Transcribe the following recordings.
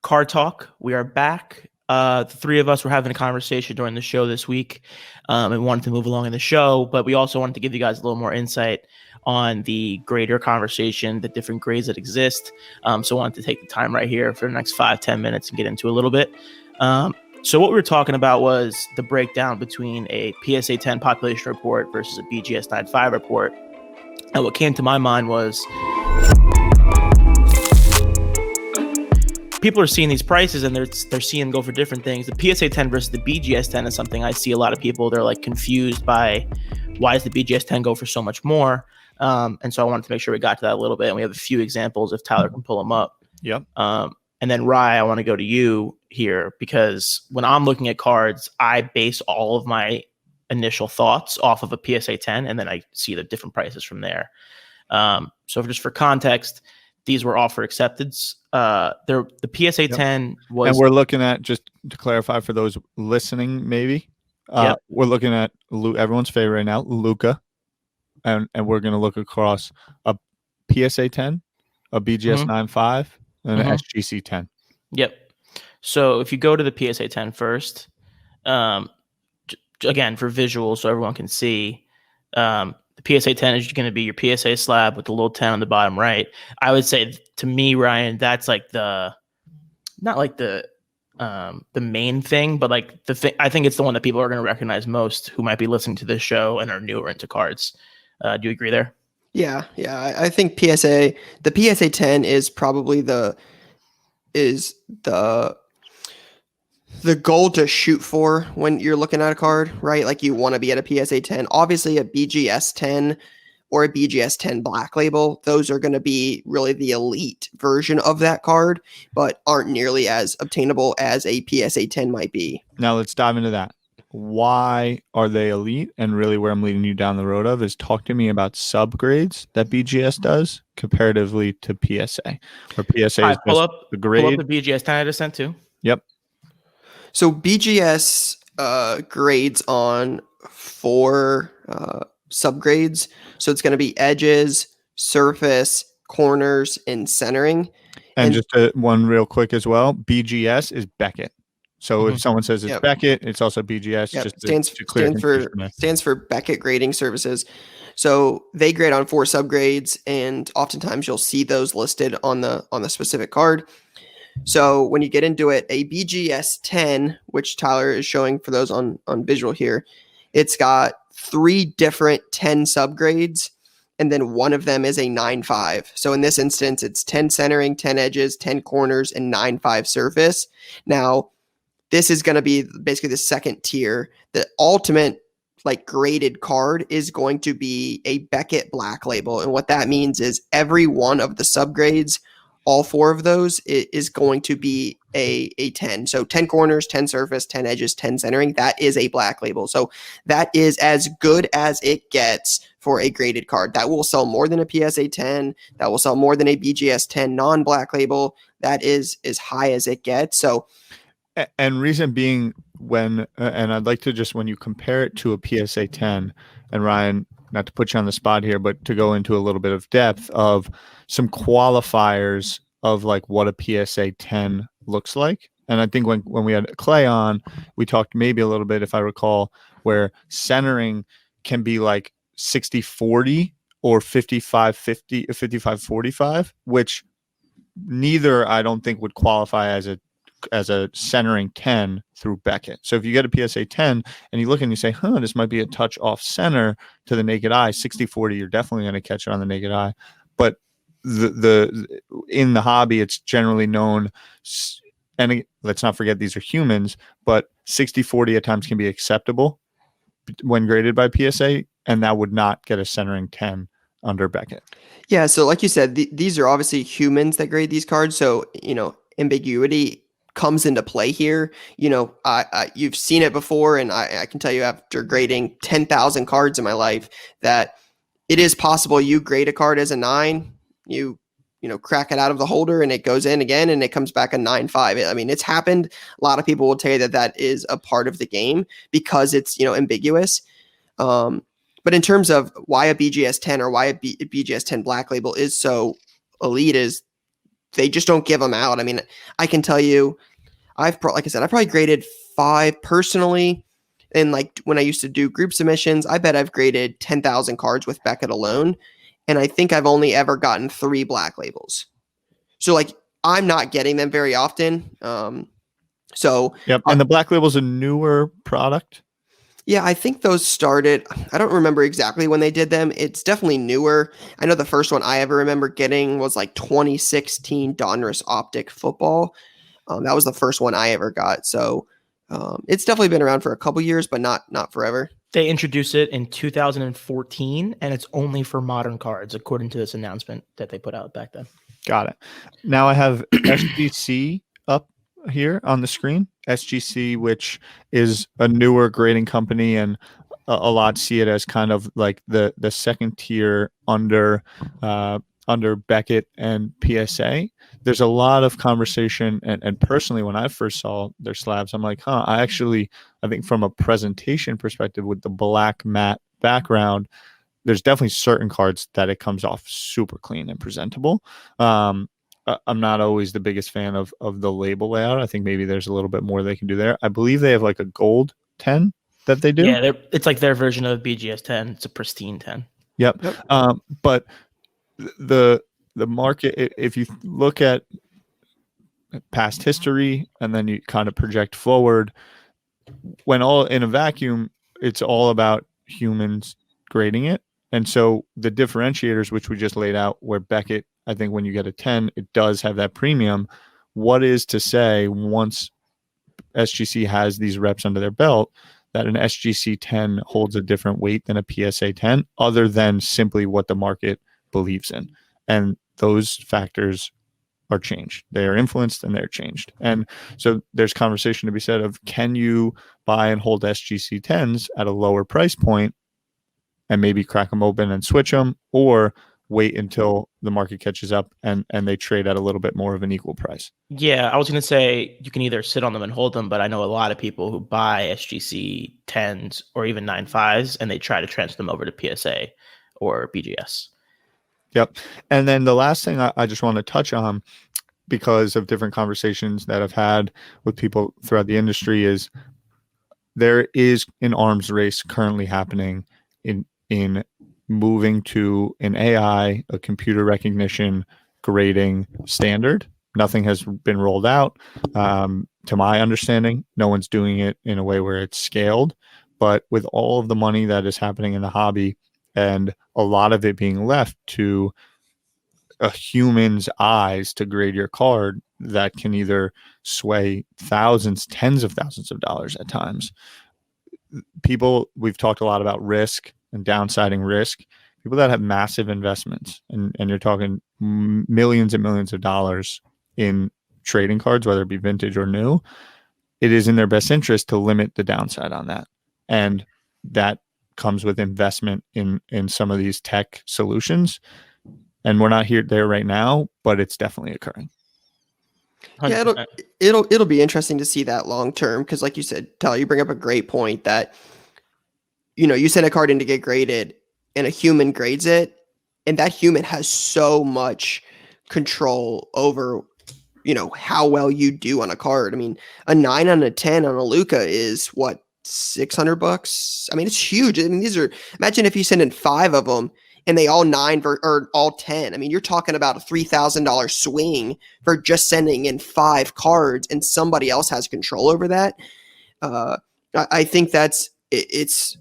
Card Talk. We are back. The three of us were having a conversation during the show this week and wanted to move along in the show, but we also wanted to give you guys a little more insight on the grader conversation, the different grades that exist. So I wanted to take the time right here for the next 5-10 minutes and get into a little bit. So what we were talking about was the breakdown between a PSA 10 population report versus a BGS 9.5 report. And what came to my mind was people are seeing these prices and they're seeing them go for different things. The PSA 10 versus the BGS 10 is something I see a lot of people. They're like confused by why does the BGS 10 go for so much more? And so I wanted to make sure we got to that a little bit. And we have a few examples if Tyler can pull them up. Yep. And then Rye, I want to go to you here because when I'm looking at cards, I base all of my initial thoughts off of a PSA 10, and then I see the different prices from there. So just for context, these were all for acceptance. The PSA 10 was, and we're looking at, just to clarify for those listening, maybe we're looking at everyone's favorite right now, Luca, and we're going to look across a PSA 10, a BGS 9.5, and an SGC 10. Yep. So if you go to the PSA 10 first, again for visuals, so everyone can see. The PSA 10 is going to be your PSA slab with the little 10 on the bottom right. I would say, to me, Ryan, that's like not like the main thing, but like the thing. I think it's the one that people are going to recognize most who might be listening to this show and are newer into cards. Do you agree there? Yeah. I think the PSA 10 is probably the goal to shoot for when you're looking at a card, right? Like you want to be at a PSA 10. Obviously, a BGS 10 or a BGS 10 black label, those are going to be really the elite version of that card, but aren't nearly as obtainable as a PSA 10 might be. Now let's dive into that. Why are they elite? And really where I'm leading you down the road of is talk to me about subgrades that BGS does comparatively to PSA. Or PSA is pull up the grade. Pull up the BGS 10 I just sent to. Yep. So BGS grades on 4 subgrades. So it's going to be edges, surface, corners, and centering. And just one real quick as well, BGS is Beckett. So if someone says it's Beckett, it's also BGS. Yep. Just stands for Beckett Grading Services. So they grade on 4 subgrades, and oftentimes you'll see those listed on the specific card. So when you get into it, a BGS 10, which Tyler is showing for those on visual here, it's got 3 different 10 subgrades, and then one of them is a 9.5. So in this instance, it's 10 centering, 10 edges, 10 corners, and 9.5 surface. Now, this is going to be basically the second tier. The ultimate graded card is going to be a Beckett black label. And what that means is every one of the subgrades, all 4 of those, is going to be a 10. So 10 corners, 10 surface, 10 edges, 10 centering. That is a black label. So that is as good as it gets for a graded card. That will sell more than a PSA 10. That will sell more than a BGS 10 non-black label. That is as high as it gets. So, and reason being, and I'd like to just, when you compare it to a PSA 10, and Ryan, not to put you on the spot here, but to go into a little bit of depth of some qualifiers of like what a PSA 10 looks like. And I think when we had Clay on, we talked maybe a little bit, if I recall, where centering can be like 60-40 or 55-50, 55-45, which neither I don't think would qualify as a centering 10 through Beckett. So if you get a PSA 10 and you look and you say, this might be a touch off center to the naked eye, 60-40, you're definitely going to catch it on the naked eye. But the in the hobby, it's generally known, and let's not forget these are humans, but 60-40 at times can be acceptable when graded by PSA, and that would not get a centering 10 under Beckett. Yeah, so like you said, these are obviously humans that grade these cards, so ambiguity comes into play here. You've seen it before, and I can tell you after grading 10,000 cards in my life that it is possible you grade a card as a 9, you crack it out of the holder and it goes in again and it comes back a 9.5. I mean, it's happened. A lot of people will tell you that is a part of the game because it's ambiguous. But in terms of why a BGS 10 or why a BGS 10 black label is so elite is they just don't give them out. I mean, I can tell you, like I said, I probably graded 5 personally. And like when I used to do group submissions, I bet I've graded 10,000 cards with Beckett alone. And I think I've only ever gotten 3 black labels. So like I'm not getting them very often. So yep. And the black label's a newer product. Yeah, I think those started. I don't remember exactly when they did them. It's definitely newer. I know the first one I ever remember getting was like 2016 Donruss Optic Football. That was the first one I ever got. So it's definitely been around for a couple years, but not forever. They introduced it in 2014, and it's only for modern cards, according to this announcement that they put out back then. Got it. Now I have SGC up here on the screen. SGC, which is a newer grading company, and a lot see it as kind of like the second tier under Beckett and PSA. There's a lot of conversation, and personally, when I first saw their slabs, I'm like, I think from a presentation perspective with the black matte background, there's definitely certain cards that it comes off super clean and presentable. I'm not always the biggest fan of the label layout. I think maybe there's a little bit more they can do there. I believe they have like a gold 10 that they do. Yeah, it's like their version of BGS 10. It's a pristine 10. Yep. But the market, if you look at past history and then you kind of project forward, when all in a vacuum, it's all about humans grading it. And so the differentiators, which we just laid out, where Beckett, I think when you get a 10, it does have that premium. What is to say once SGC has these reps under their belt that an SGC 10 holds a different weight than a PSA 10, other than simply what the market believes in? And those factors are changed. They are influenced and they're changed. And so there's conversation to be said of, can you buy and hold SGC 10s at a lower price point and maybe crack them open and switch them, or wait until the market catches up and they trade at a little bit more of an equal price? Yeah, I was going to say you can either sit on them and hold them, but I know a lot of people who buy SGC 10s or even 9.5s and they try to transfer them over to PSA or BGS. Yep. And then the last thing I just want to touch on, because of different conversations that I've had with people throughout the industry, is there is an arms race currently happening in moving to an AI, a computer recognition grading standard. Nothing has been rolled out. To my understanding, no one's doing it in a way where it's scaled. But with all of the money that is happening in the hobby and a lot of it being left to a human's eyes to grade your card, that can either sway thousands, tens of thousands of dollars at times. We've talked a lot about risk and downsizing risk. People that have massive investments, and you're talking millions and millions of dollars in trading cards, whether it be vintage or new, it is in their best interest to limit the downside on that. And that comes with investment in some of these tech solutions. And we're not there right now, but it's definitely occurring. 100%. Yeah, it'll be interesting to see that long term, because like you said, Tyler, you bring up a great point that, you send a card in to get graded and a human grades it, and that human has so much control over, how well you do on a card. I mean, a 9 on a 10 on a Luca is what, $600? I mean, it's huge. I mean, imagine if you send in 5 of them and they all 9 or all 10. I mean, you're talking about a $3,000 swing for just sending in 5 cards, and somebody else has control over that. I think it's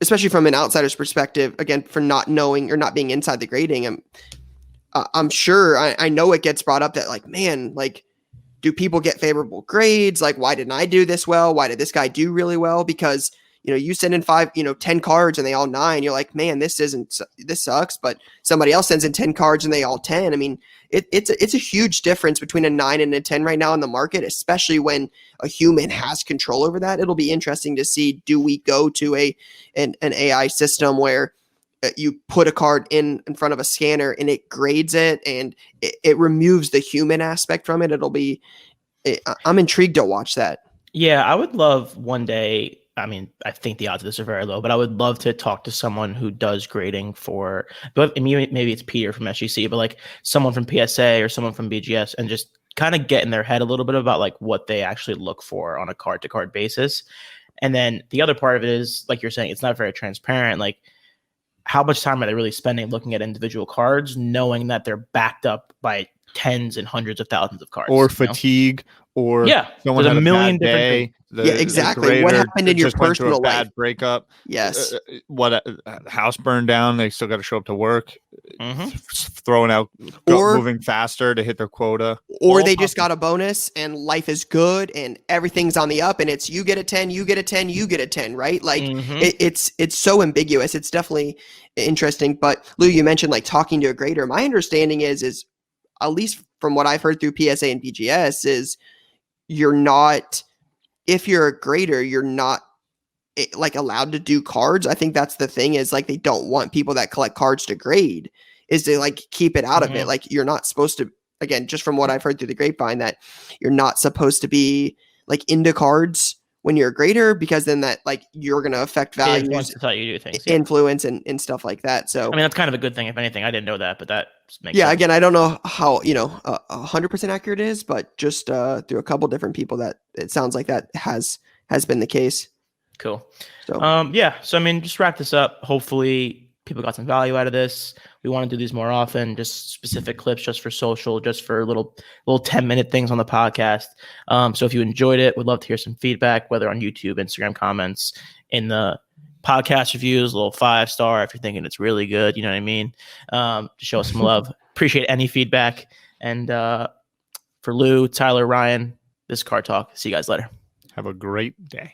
especially from an outsider's perspective, again, for not knowing or not being inside the grading. I'm sure I know it gets brought up that, like, man, like, do people get favorable grades? Like, why didn't I do this well? Why did this guy do really well? Because, you send in 10 cards and they all 9. You're like, man, this sucks. But somebody else sends in 10 cards and they all 10. I mean, it's a huge difference between a 9 and a 10 right now in the market, especially when a human has control over that. It'll be interesting to see, do we go to an AI system where you put a card in front of a scanner and it grades it and it removes the human aspect from it? I'm intrigued to watch that. Yeah, I would love one day. I mean, I think the odds of this are very low, but I would love to talk to someone who does grading for, but maybe it's Peter from SGC, but like someone from PSA or someone from BGS, and just kind of get in their head a little bit about like what they actually look for on a card to card basis. And then the other part of it is, like you're saying, it's not very transparent. Like, how much time are they really spending looking at individual cards, knowing that they're backed up by tens and hundreds of thousands of cards, or fatigue, or someone there's had a million bad day. different exactly. What happened in your just went through a personal life? bad breakup. Yes. What house burned down? They still got to show up to work. Throwing out, moving faster to hit their quota, or they just got a bonus and life is good and everything's on the up, and it's you get a 10, you get a 10, you get a 10, right? Like it's so ambiguous. It's definitely interesting. But Lou, you mentioned like talking to a grader. My understanding is at least from what I've heard through PSA and BGS is you're not, if you're a grader, you're not like allowed to do cards. I think that's the thing, is like they don't want people that collect cards to grade, is to like keep it out of it. Like you're not supposed to, again, just from what I've heard through the grapevine, that you're not supposed to be like into cards when you're a grader, because then that like you're going to affect values, how you do things, influence and stuff like that. So I mean, that's kind of a good thing. If anything, I didn't know that, but that makes sense. sense. Again, I don't know how 100% accurate it is, but just through a couple different people, that it sounds like that has been the case. Cool. So so I mean, just wrap this up. Hopefully people got some value out of this. We want to do these more often, just specific clips, just for social, just for little 10-minute things on the podcast. So if you enjoyed it, we'd love to hear some feedback, whether on YouTube, Instagram comments, in the podcast reviews, a little 5-star if you're thinking it's really good. You know what I mean? To show us some love. Appreciate any feedback. And for Lou, Tyler, Ryan, this is Card Talk. See you guys later. Have a great day.